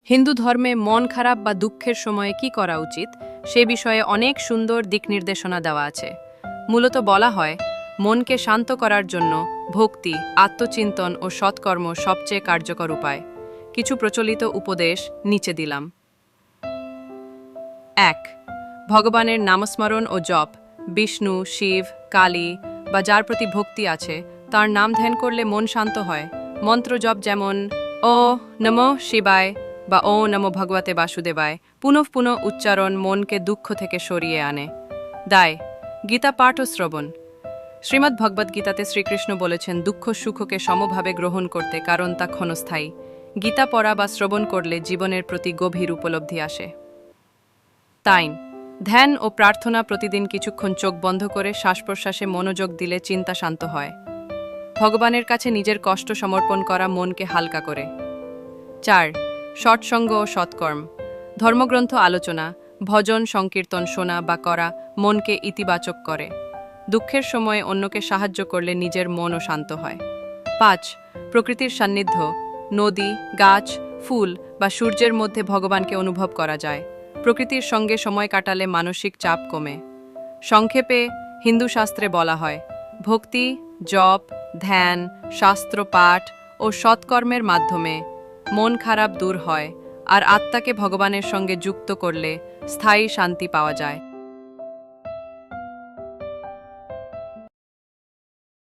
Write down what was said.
হিন্দু ধর্মে মন খারাপ বা দুঃখের সময়ে কি করা উচিত সে বিষয়ে অনেক সুন্দর দিক নির্দেশনা দেওয়া আছে। মূলত বলা হয়, মনকে শান্ত করার জন্য ভক্তি, আত্মচিন্তন ও সৎকর্ম সবচেয়ে কার্যকর উপায়। কিছু প্রচলিত উপদেশ নিচে দিলাম। ১. ভগবানের নামস্মরণ ও জপ। বিষ্ণু, শিব, কালী বা যার প্রতি ভক্তি আছে তার নাম ধ্যান করলে মন শান্ত হয়। মন্ত্র জপ যেমন ও নমঃ শিবায় বা ও নমো ভগবতে বাসুদেবায় পুনঃ পুনঃ উচ্চারণ মনকে দুঃখ থেকে সরিয়ে আনে। দায় গীতা পাঠ ও শ্রবণ। শ্রীমদ্ ভগবদ্গীতাতে শ্রীকৃষ্ণ বলেছেন দুঃখ সুখকে সমভাবে গ্রহণ করতে, কারণ তা ক্ষণস্থায়ী। গীতা পড়া বা শ্রবণ করলে জীবনের প্রতি গভীর উপলব্ধি আসে। তাই ধ্যান ও প্রার্থনা, প্রতিদিন কিছুক্ষণ চোখ বন্ধ করে শ্বাস প্রশ্বাসে মনোযোগ দিলে চিন্তা শান্ত হয়। ভগবানের কাছে নিজের কষ্ট সমর্পণ করা মনকে হালকা করে। ৪. সৎসঙ্গ ও সৎকর্ম। ধর্মগ্রন্থ আলোচনা, ভজন সংকীর্তন শোনা বা করা মনকে ইতিবাচক করে। দুঃখের সময় অন্যকে সাহায্য করলে নিজের মনও শান্ত হয়। ৫. প্রকৃতির সান্নিধ্য। নদী, গাছ, ফুল বা সূর্যের মধ্যে ভগবানকে অনুভব করা যায়। প্রকৃতির সঙ্গে সময় কাটালে মানসিক চাপ কমে। সংক্ষেপে হিন্দু শাস্ত্রে বলা হয়, ভক্তি, জপ, ধ্যান, শাস্ত্র পাঠ ও সৎকর্মের মাধ্যমে মন খারাপ দূর হয় আর আত্মাকে ভগবানের সঙ্গে যুক্ত করলে স্থায়ী শান্তি পাওয়া যায়।